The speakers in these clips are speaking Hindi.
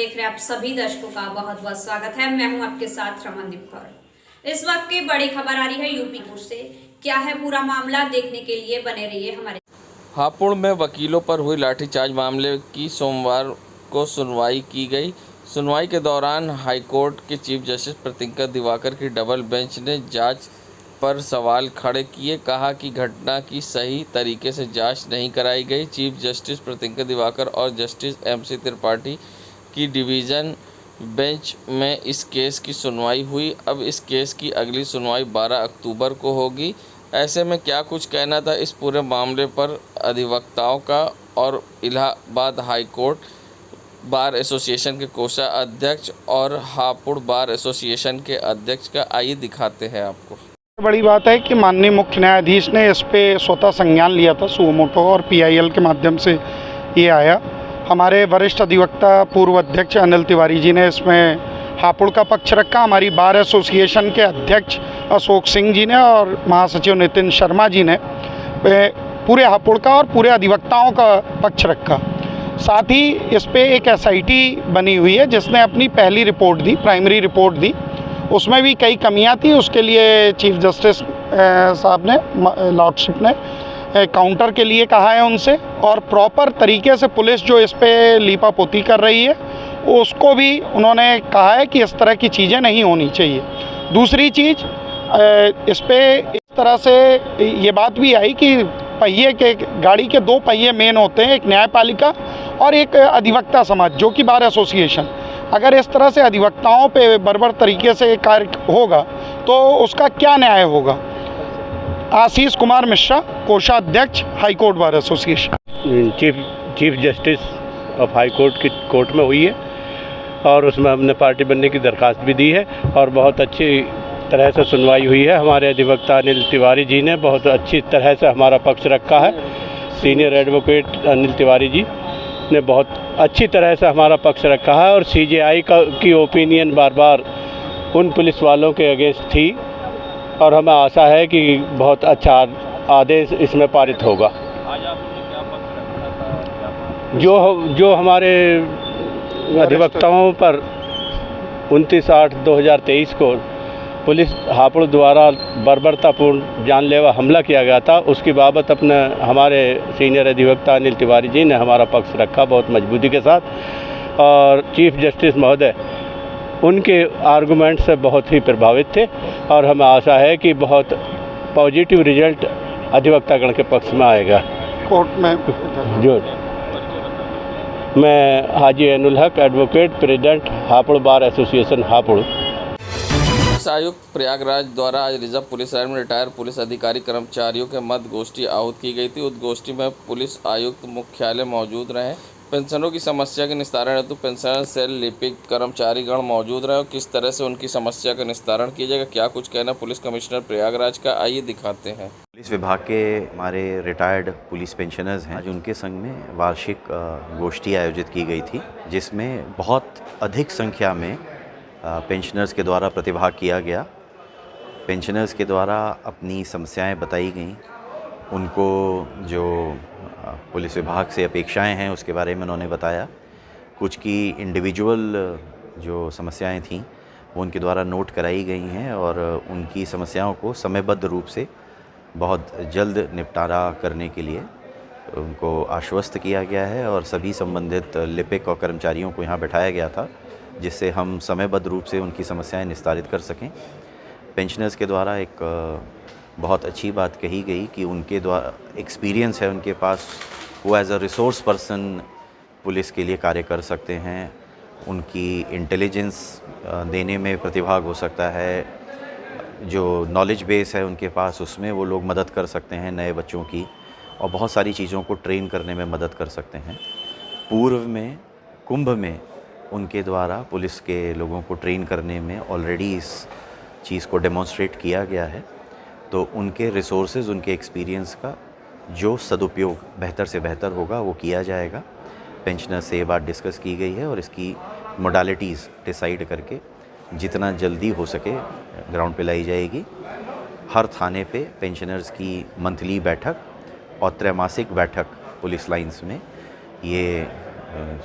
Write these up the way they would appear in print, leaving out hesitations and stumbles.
देख रहे आप सभी दर्शकों का बहुत बहुत स्वागत है। मैं हूं आपके साथ रमनदीप कौर। इस वक्त की बड़ी खबर आ रही है यूपीपुर से। क्या है पूरा मामला, देखने के लिए बने रहिए हमारे। हापुड़ में वकीलों पर हुई लाठीचार्ज मामले की सोमवार को सुनवाई की गई। सुनवाई के दौरान हाईकोर्ट के चीफ जस्टिस प्रतिज्ञा दिवाकर की डबल बेंच ने जांच पर सवाल खड़े किए। कहा कि घटना की सही तरीके से जांच नहीं कराई गई। चीफ जस्टिस प्रतिज्ञा दिवाकर और जस्टिस एमसी त्रिपाठी की डिवीज़न बेंच में इस केस की सुनवाई हुई। अब इस केस की अगली सुनवाई 12 अक्टूबर को होगी। ऐसे में क्या कुछ कहना था इस पूरे मामले पर अधिवक्ताओं का और इलाहाबाद हाईकोर्ट बार एसोसिएशन के कोषाध्यक्ष और हापुड़ बार एसोसिएशन के अध्यक्ष का, आइए दिखाते हैं आपको। बड़ी बात है कि माननीय मुख्य न्यायाधीश ने इस पे स्वतः संज्ञान लिया था सुओ मोटो, और पीआईएल के माध्यम से ये आया। हमारे वरिष्ठ अधिवक्ता पूर्व अध्यक्ष अनिल तिवारी जी ने इसमें हापुड़ का पक्ष रखा। हमारी बार एसोसिएशन के अध्यक्ष अशोक सिंह जी ने और महासचिव नितिन शर्मा जी ने पूरे हापुड़ का और पूरे अधिवक्ताओं का पक्ष रखा। साथ ही इस पे एक एसआईटी बनी हुई है जिसने अपनी पहली रिपोर्ट दी, प्राइमरी रिपोर्ट दी। उसमें भी कई कमियां थी। उसके लिए चीफ जस्टिस साहब ने, लॉर्डशिप ने काउंटर के लिए कहा है उनसे, और प्रॉपर तरीके से पुलिस जो इस पे लीपापोती कर रही है उसको भी उन्होंने कहा है कि इस तरह की चीज़ें नहीं होनी चाहिए। दूसरी चीज़, इस पे इस तरह से ये बात भी आई कि पहिए के, गाड़ी के दो पहिए मेन होते हैं, एक न्यायपालिका और एक अधिवक्ता समाज जो कि बार एसोसिएशन। अगर इस तरह से अधिवक्ताओं पे बर्बर तरीके से कार्य होगा तो उसका क्या न्याय होगा। आशीष कुमार मिश्रा, कोषाध्यक्ष, high court bar association. Chief justice of high court की कोर्ट में हुई है और उसमें हमने पार्टी बनने की दरख्वास्त भी दी है और बहुत अच्छी तरह से सुनवाई हुई है। हमारे अधिवक्ता अनिल तिवारी जी ने बहुत अच्छी तरह से हमारा पक्ष रखा है। सीनियर एडवोकेट अनिल तिवारी जी ने बहुत अच्छी तरह से हमारा पक्ष रखा है, और सीजेआई की ओपिनियन बार बार उन पुलिस वालों के अगेंस्ट थी, और हमें आशा है कि बहुत अच्छा आदेश इसमें पारित होगा। जो हमारे अधिवक्ताओं पर 29/8/2023 को पुलिस हापुड़ द्वारा बर्बरतापूर्ण जानलेवा हमला किया गया था, उसकी बाबत हमारे सीनियर अधिवक्ता अनिल तिवारी जी ने हमारा पक्ष रखा बहुत मजबूती के साथ, और चीफ जस्टिस महोदय उनके आर्गूमेंट से बहुत ही प्रभावित थे, और हमें आशा है कि बहुत पॉजिटिव रिजल्ट अधिवक्तागण के पक्ष में आएगा कोर्ट में। जो मैं हाजी एनुल हक, advocate, president Hapur bar association Hapur. Police आयुक्त प्रयागराज द्वारा आज रिजर्व पुलिस लाइन में रिटायर पुलिस अधिकारी कर्मचारियों के मध्य गोष्ठी आहूत की गई थी। उद्गोष्ठी में पुलिस आयुक्त मुख्यालय मौजूद रहे। पेंशनरों की समस्या के निस्तारण हेतु पेंशनर सेल लिपिक कर्मचारीगण मौजूद रहे और किस तरह से उनकी समस्या का निस्तारण किया जाएगा, क्या कुछ कहना पुलिस कमिश्नर प्रयागराज का, आइए दिखाते हैं। पुलिस विभाग के हमारे रिटायर्ड पुलिस पेंशनर्स हैं, आज उनके संग में वार्षिक गोष्ठी आयोजित की गई थी, जिसमें बहुत अधिक संख्या में पेंशनर्स के द्वारा प्रतिभाग किया गया। पेंशनर्स के द्वारा अपनी समस्याएं बताई गईं, उनको जो पुलिस विभाग से अपेक्षाएं हैं उसके बारे में उन्होंने बताया। कुछ की इंडिविजुअल जो समस्याएं थीं वो उनके द्वारा नोट कराई गई हैं, और उनकी समस्याओं को समयबद्ध रूप से बहुत जल्द निपटारा करने के लिए उनको आश्वस्त किया गया है, और सभी संबंधित लिपिक और कर्मचारियों को यहाँ बैठाया गया था जिससे हम समयबद्ध रूप से उनकी समस्याएं निस्तारित कर सकें। पेंशनर्स के द्वारा एक बहुत अच्छी बात कही गई कि उनके द्वारा एक्सपीरियंस है उनके पास, वो as a resource person police के लिए कार्य कर सकते हैं, उनकी इंटेलिजेंस देने में प्रतिभाग हो सकता है, जो नॉलेज बेस है उनके पास उसमें वो लोग मदद कर सकते हैं नए बच्चों की, और बहुत सारी चीज़ों को ट्रेन करने में मदद कर सकते हैं। पूर्व में कुंभ में उनके द्वारा पुलिस के लोगों को ट्रेन करने में ऑलरेडी इस चीज़ को डेमोन्स्ट्रेट किया गया है, तो उनके रिसोर्सेज, उनके एक्सपीरियंस का जो सदुपयोग बेहतर से बेहतर होगा वो किया जाएगा। पेंशनर से ये बात डिस्कस की गई है और इसकी मोडालिटीज़ डिसाइड करके जितना जल्दी हो सके ग्राउंड पे लाई जाएगी। हर थाने पे पेंशनर्स की मंथली बैठक और त्रैमासिक बैठक पुलिस लाइंस में ये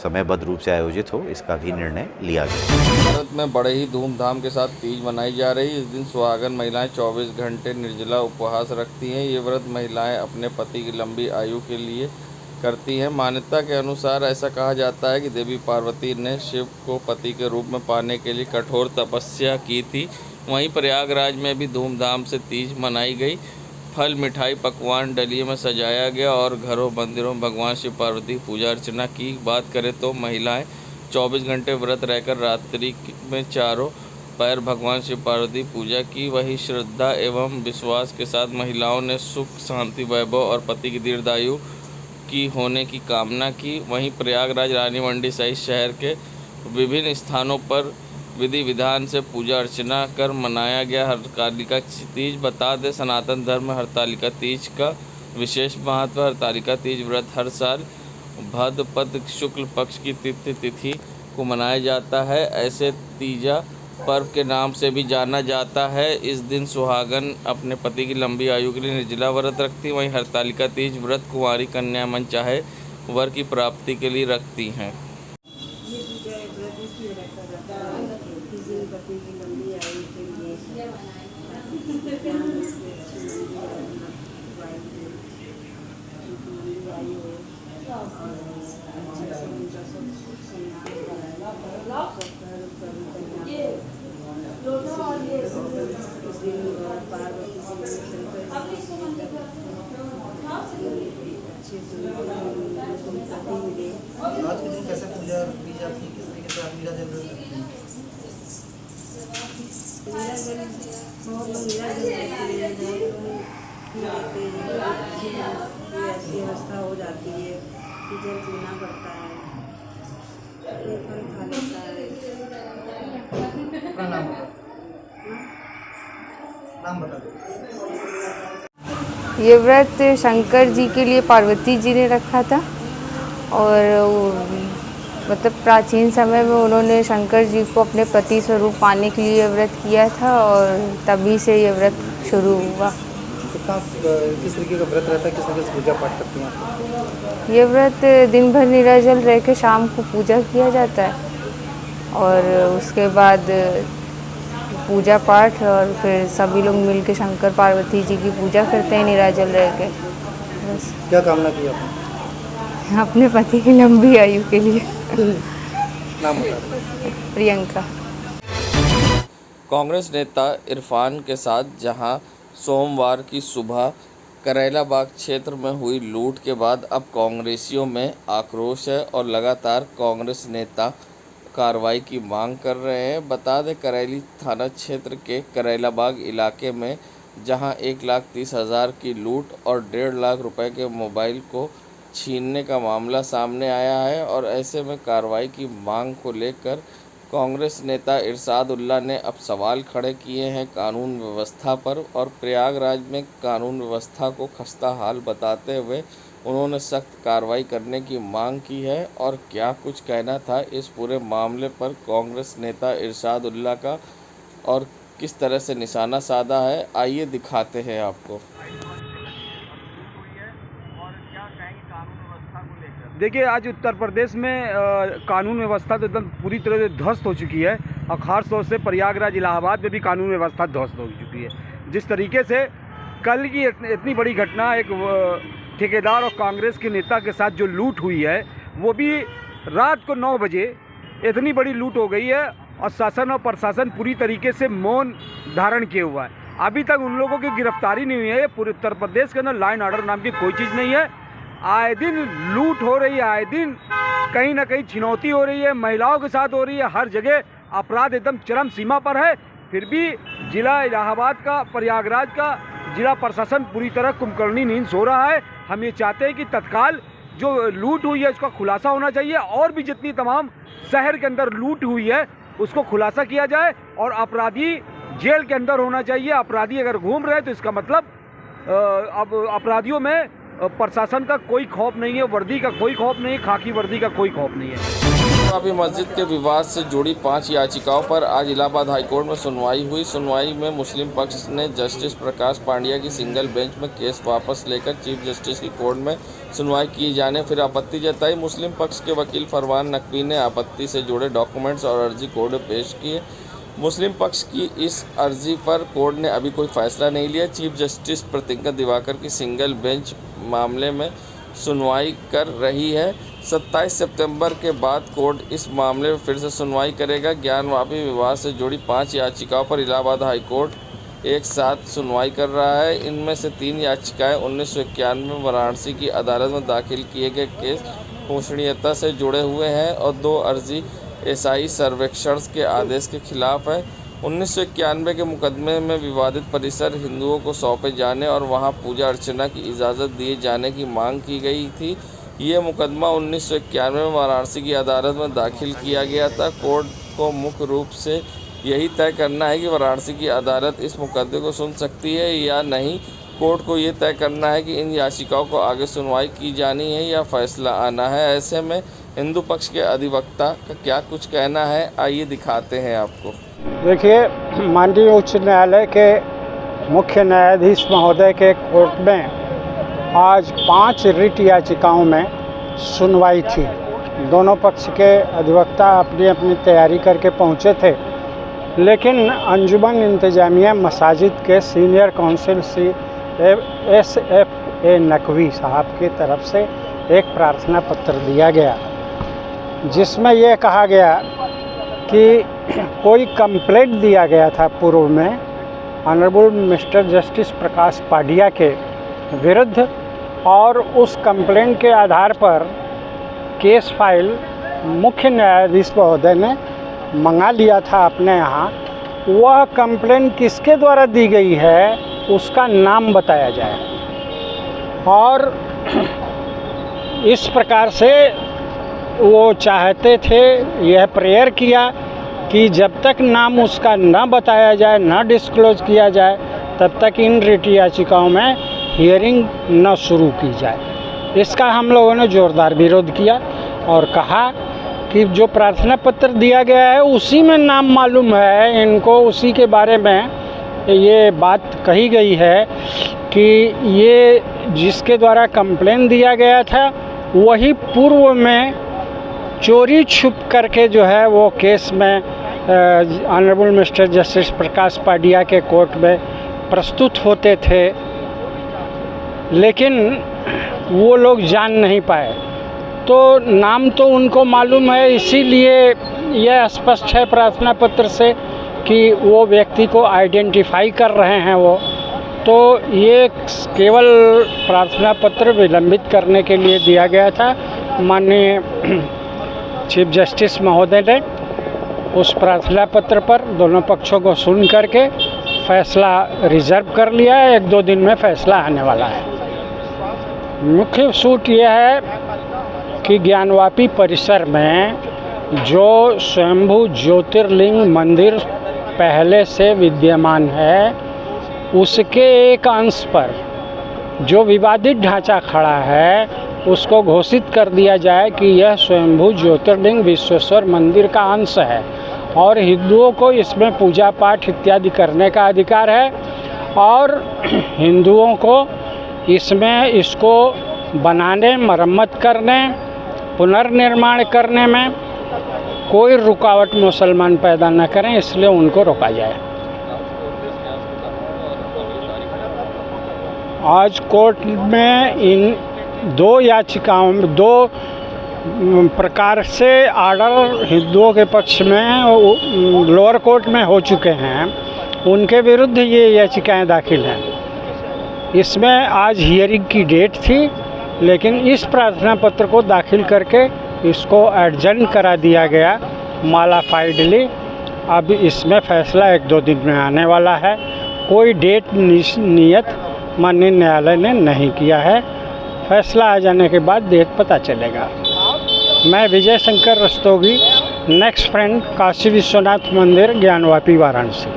समयबद्ध रूप से आयोजित हो, इसका भी निर्णय लिया गया। भारत में बड़े ही धूमधाम के साथ तीज मनाई जा रही है। इस दिन सुहागन महिलाएं 24 घंटे निर्जला उपवास रखती हैं। ये व्रत महिलाएं अपने पति की लंबी आयु के लिए करती हैं। मान्यता के अनुसार ऐसा कहा जाता है कि देवी पार्वती ने शिव को पति के रूप में पाने के लिए कठोर तपस्या की थी। वहीं प्रयागराज में भी धूमधाम से तीज मनाई गई। फल, मिठाई, पकवान डलिये में सजाया गया और घरों मंदिरों में भगवान शिव पार्वती पूजा अर्चना की बात करें तो महिलाएं 24 घंटे व्रत रहकर रात्रि में चारों पैर भगवान शिव पार्वती पूजा की। वही श्रद्धा एवं विश्वास के साथ महिलाओं ने सुख, शांति, वैभव और पति की दीर्घायु की होने की कामना की। वहीं प्रयागराज, रानी मंडी सहित शहर के विभिन्न स्थानों पर विधि विधान से पूजा अर्चना कर मनाया गया हरतालिका तीज। बता दें, सनातन धर्म में हरतालिका तीज का विशेष महत्व। हरतालिका तीज व्रत हर साल भाद्रपद शुक्ल पक्ष की तिथि को मनाया जाता है। ऐसे तीजा पर्व के नाम से भी जाना जाता है। इस दिन सुहागन अपने पति की लंबी आयु के लिए निर्जला व्रत रखती हैं। वहीं हरतालिका तीज व्रत कुंवारी कन्या मन चाहे वर की प्राप्ति के लिए रखती हैं। आज के दिन कैसे पूजा की जाती है, किस तरीके से आप मीरा जल रहे हैं? बहुत लोग मीरा जल लेते हैं, ऐसी अवस्था हो जाती है कि जल पीना पड़ता है, फल खा लेता है। अपना नाम बता दो। ये व्रत शंकर जी के लिए पार्वती जी ने रखा था और मतलब प्राचीन समय में उन्होंने शंकर जी को अपने पति स्वरूप पाने के लिए व्रत किया था और तभी से ये व्रत शुरू हुआ। किस तरीके का व्रत रहता है, किस तरीके से पूजा पाठ करती हैं आप? ये व्रत दिन भर निराजल रह के शाम को पूजा किया जाता है और उसके बाद पूजा पाठ और फिर सभी लोग मिलके शंकर पार्वती जी की पूजा करते हैं निराजल रह के। बस क्या कामना की आपने? अपने पति की लंबी आयु के लिए। नाम बता दो। प्रियंका। कांग्रेस नेता इरफान के साथ जहां सोमवार की सुबह करेला बाग क्षेत्र में हुई लूट के बाद अब कांग्रेसियों में आक्रोश है और लगातार कांग्रेस नेता कार्रवाई की मांग कर रहे हैं। बता दें, करेली थाना क्षेत्र के करेला बाग इलाके में जहां 1,30,000 की लूट और 1.5 लाख रुपए के मोबाइल को छीनने का मामला सामने आया है और ऐसे में कार्रवाई की मांग को लेकर कांग्रेस नेता इरशाद उल्ला ने अब सवाल खड़े किए हैं कानून व्यवस्था पर और प्रयागराज में कानून व्यवस्था को खस्ता हाल बताते हुए उन्होंने सख्त कार्रवाई करने की मांग की है। और क्या कुछ कहना था इस पूरे मामले पर कांग्रेस नेता इरशाद उल्ला का और किस तरह से निशाना साधा है, आइए दिखाते हैं आपको। देखिए, आज उत्तर प्रदेश में कानून व्यवस्था तो एकदम पूरी तरह से ध्वस्त हो चुकी है और ख़ास तौर से प्रयागराज, इलाहाबाद में भी कानून व्यवस्था ध्वस्त हो चुकी है। जिस तरीके से कल की इतनी बड़ी घटना, एक ठेकेदार और कांग्रेस के नेता के साथ जो लूट हुई है, वो भी रात को 9 बजे इतनी बड़ी लूट हो गई है और शासन और प्रशासन पूरी तरीके से मौन धारण किए हुआ है। अभी तक उन लोगों की गिरफ्तारी नहीं हुई है। पूरे उत्तर प्रदेश के अंदर लाइन ऑर्डर नाम की कोई चीज़ नहीं है। आए दिन लूट हो रही है, आए दिन कहीं ना कहीं छिनौती हो रही है, महिलाओं के साथ हो रही है, हर जगह अपराध एकदम चरम सीमा पर है। फिर भी जिला इलाहाबाद का, प्रयागराज का जिला प्रशासन पूरी तरह कुंभकर्णी नींद सो रहा है। हम ये चाहते हैं कि तत्काल जो लूट हुई है उसका खुलासा होना चाहिए और भी जितनी तमाम शहर के अंदर लूट हुई है उसको खुलासा किया जाए और अपराधी जेल के अंदर होना चाहिए। अपराधी अगर घूम रहे हैं तो इसका मतलब अब अपराधियों में प्रशासन का कोई खौफ नहीं है, वर्दी का कोई खौफ नहीं है, खाकी वर्दी का कोई खौफ नहीं है। वापी मस्जिद के विवाद से जुड़ी 5 याचिकाओं पर आज इलाहाबाद हाईकोर्ट में सुनवाई हुई। सुनवाई में मुस्लिम पक्ष ने जस्टिस प्रकाश पांड्या की सिंगल बेंच में केस वापस लेकर चीफ जस्टिस की कोर्ट में सुनवाई किए जाने फिर आपत्ति जताई। मुस्लिम पक्ष के वकील फरमान नकवी ने आपत्ति से जुड़े डॉक्यूमेंट्स और अर्जी कोर्ट में पेश किए। मुस्लिम पक्ष की इस अर्जी पर कोर्ट ने अभी कोई फैसला नहीं लिया। चीफ जस्टिस प्रतिज्ञा दिवाकर की सिंगल बेंच मामले में सुनवाई कर रही है। 27 सितंबर के बाद कोर्ट इस मामले में फिर से सुनवाई करेगा। ज्ञानवापी विवाद से जुड़ी 5 याचिकाओं पर इलाहाबाद हाईकोर्ट एक साथ सुनवाई कर रहा है। इनमें से 3 याचिकाएं 1991 में वाराणसी की अदालत में दाखिल किए गए केस पोषणीयता से जुड़े हुए हैं और 2 अर्जी एसआई सर्वेक्षण के आदेश के खिलाफ है। 1991 के मुकदमे में विवादित परिसर हिंदुओं को सौंपे जाने और वहां पूजा अर्चना की इजाज़त दिए जाने की मांग की गई थी। ये मुकदमा 1991 में वाराणसी की अदालत में दाखिल किया गया था। कोर्ट को मुख्य रूप से यही तय करना है कि वाराणसी की अदालत इस मुकदमे को सुन सकती है या नहीं। कोर्ट को ये तय करना है कि इन याचिकाओं को आगे सुनवाई की जानी है या फैसला आना है। ऐसे में हिंदू पक्ष के अधिवक्ता का क्या कुछ कहना है, आइए दिखाते हैं आपको। देखिए, माननीय उच्च न्यायालय के मुख्य न्यायाधीश महोदय के कोर्ट में आज 5 रिट याचिकाओं में सुनवाई थी। दोनों पक्ष के अधिवक्ता अपनी अपनी तैयारी करके पहुंचे थे, लेकिन अंजुमन इंतजामिया मसाजिद के सीनियर काउंसिल SF नकवी साहब की तरफ से एक प्रार्थना पत्र दिया गया, जिसमें यह कहा गया कि कोई कंप्लेंट दिया गया था पूर्व में ऑनरेबल मिस्टर जस्टिस प्रकाश पांड्या के विरुद्ध, और उस कंप्लेंट के आधार पर केस फाइल मुख्य न्यायाधीश महोदय ने मंगा लिया था अपने यहाँ। वह कंप्लेंट किसके द्वारा दी गई है उसका नाम बताया जाए, और इस प्रकार से वो चाहते थे, यह प्रेयर किया कि जब तक नाम उसका न बताया जाए, न डिस्क्लोज किया जाए, तब तक इन रिट याचिकाओं में हियरिंग न शुरू की जाए। इसका हम लोगों ने जोरदार विरोध किया और कहा कि जो प्रार्थना पत्र दिया गया है उसी में नाम मालूम है इनको, उसी के बारे में ये बात कही गई है कि ये जिसके द्वारा कंप्लेन दिया गया था वही पूर्व में चोरी छुप करके जो है वो केस में ऑनरेबल मिस्टर जस्टिस प्रकाश पांड्या के कोर्ट में प्रस्तुत होते थे, लेकिन वो लोग जान नहीं पाए। तो नाम तो उनको मालूम है, इसीलिए यह स्पष्ट है प्रार्थना पत्र से कि वो व्यक्ति को आइडेंटिफाई कर रहे हैं वो। तो ये केवल प्रार्थना पत्र विलंबित करने के लिए दिया गया था। माननीय चीफ जस्टिस महोदय ने उस प्रार्थना पत्र पर दोनों पक्षों को सुन करके फैसला रिजर्व कर लिया है। 1-2 दिन में फैसला आने वाला है। मुख्य सूट यह है कि ज्ञानवापी परिसर में जो स्वयंभू ज्योतिर्लिंग मंदिर पहले से विद्यमान है, उसके एक अंश पर जो विवादित ढांचा खड़ा है उसको घोषित कर दिया जाए कि यह स्वयंभू ज्योतिर्लिंग विश्वेश्वर मंदिर का अंश है और हिंदुओं को इसमें पूजा पाठ इत्यादि करने का अधिकार है, और हिंदुओं को इसमें इसको बनाने, मरम्मत करने, पुनर्निर्माण करने में कोई रुकावट मुसलमान पैदा न करें, इसलिए उनको रोका जाए। आज कोर्ट में इन 2 याचिकाओं में 2 प्रकार से आर्डर हिंदुओं के पक्ष में लोअर कोर्ट में हो चुके हैं, उनके विरुद्ध ये याचिकाएं दाखिल हैं। इसमें आज हियरिंग की डेट थी, लेकिन इस प्रार्थना पत्र को दाखिल करके इसको एडजर्न करा दिया गया मॉडिफाइडली। अब इसमें फैसला 1-2 दिन में आने वाला है। कोई डेट नियत माननीय न्यायालय ने नहीं किया है। फैसला आ जाने के बाद डेट पता चलेगा। मैं विजय शंकर रस्तोगी, नेक्स्ट फ्रेंड, काशी विश्वनाथ मंदिर, ज्ञानवापी, वाराणसी।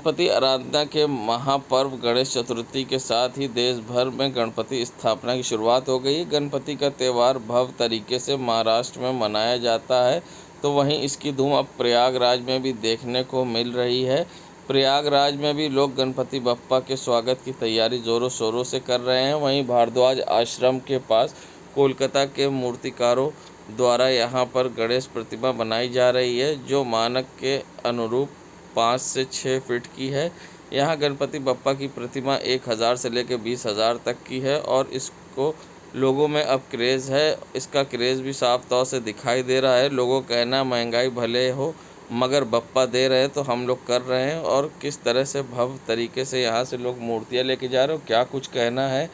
गणपति आराधना के महापर्व गणेश चतुर्थी के साथ ही देश भर में गणपति स्थापना की शुरुआत हो गई। गणपति का त्यौहार भव्य तरीके से महाराष्ट्र में मनाया जाता है, तो वहीं इसकी धूम अब प्रयागराज में भी देखने को मिल रही है। प्रयागराज में भी लोग गणपति बप्पा के स्वागत की तैयारी ज़ोरों शोरों से कर रहे हैं। वहीं भारद्वाज आश्रम के पास कोलकाता के मूर्तिकारों द्वारा यहां पर गणेश प्रतिमा बनाई जा रही है, जो मानक के अनुरूप 5 से 6 फीट की है। यहां गणपति बप्पा की प्रतिमा 1000 से लेकर 20,000 तक की है और इसको लोगों में अब क्रेज़ है। इसका क्रेज़ भी साफ तौर से दिखाई दे रहा है। लोगों का कहना महंगाई भले हो मगर बप्पा दे रहे हैं तो हम लोग कर रहे हैं। और किस तरह से भव्य तरीके से यहाँ से लोग मूर्तियाँ लेके जा रहे हो, क्या कुछ कहना है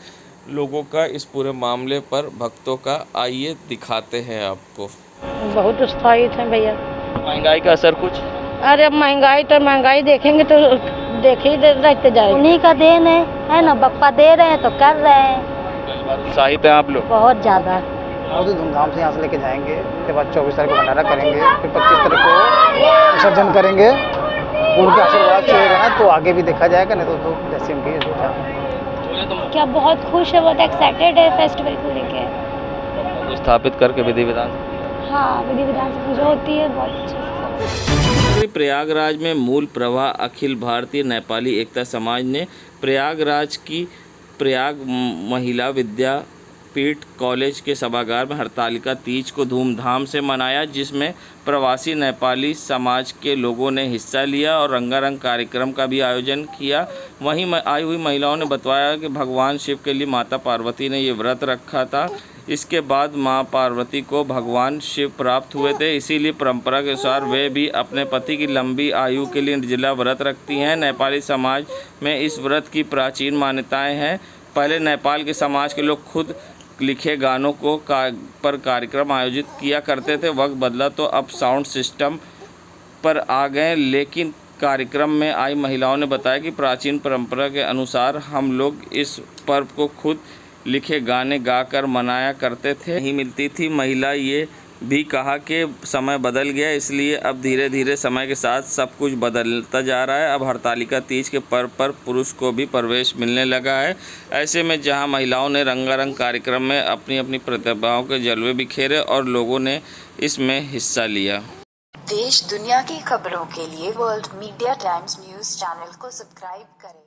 लोगों का इस पूरे मामले पर भक्तों का, आइए दिखाते हैं आपको। बहुत उत्साहित हैं भैया। महंगाई का असर कुछ? अरे अब महंगाई देखेंगे तो देखे ही रहते जाए। उन्हीं का देन है ना, बप्पा दे रहे हैं तो कर रहे हैं। उत्साहित हैं आप लोग? बहुत ज़्यादा। बहुत ही धूमधाम से यहाँ से लेके जाएंगे। उसके बाद 24 तारीख को भंडारा करेंगे, फिर 25 तारीख को विसर्जन करेंगे। उनके आशीर्वाद से ना तो आगे भी देखा जाएगा, नहीं तो जैसे उनकी इच्छा। क्या बहुत खुश है, बहुत एक्साइटेड है फेस्टिवल को लेके। स्थापित करके विधि विधान, हाँ विधि विधान से पूजा होती है बहुत अच्छे से। प्रयागराज में मूल प्रवाह अखिल भारतीय नेपाली एकता समाज ने प्रयागराज की प्रयाग महिला विद्यापीठ कॉलेज के सभागार में हरतालिका तीज को धूमधाम से मनाया, जिसमें प्रवासी नेपाली समाज के लोगों ने हिस्सा लिया और रंगारंग कार्यक्रम का भी आयोजन किया। वहीं आई हुई महिलाओं ने बताया कि भगवान शिव के लिए माता पार्वती ने ये व्रत रखा था। इसके बाद मां पार्वती को भगवान शिव प्राप्त हुए थे, इसीलिए परंपरा के अनुसार वे भी अपने पति की लंबी आयु के लिए निर्जला व्रत रखती हैं। नेपाली समाज में इस व्रत की प्राचीन मान्यताएं हैं। पहले नेपाल के समाज के लोग खुद लिखे गानों को पर कार्यक्रम आयोजित किया करते थे। वक्त बदला तो अब साउंड सिस्टम पर आ गए, लेकिन कार्यक्रम में आई महिलाओं ने बताया कि प्राचीन परंपरा के अनुसार हम लोग इस पर्व को खुद लिखे गाने गाकर मनाया करते थे। नहीं मिलती थी। महिला ये भी कहा कि समय बदल गया, इसलिए अब धीरे धीरे समय के साथ सब कुछ बदलता जा रहा है। अब हरतालिका तीज के पर्व पर पुरुष को भी प्रवेश मिलने लगा है। ऐसे में जहां महिलाओं ने रंगारंग कार्यक्रम में अपनी अपनी प्रतिभाओं के जलवे बिखेरे और लोगों ने इसमें हिस्सा लिया। देश दुनिया की खबरों के लिए world media times news channel को सब्सक्राइब करें।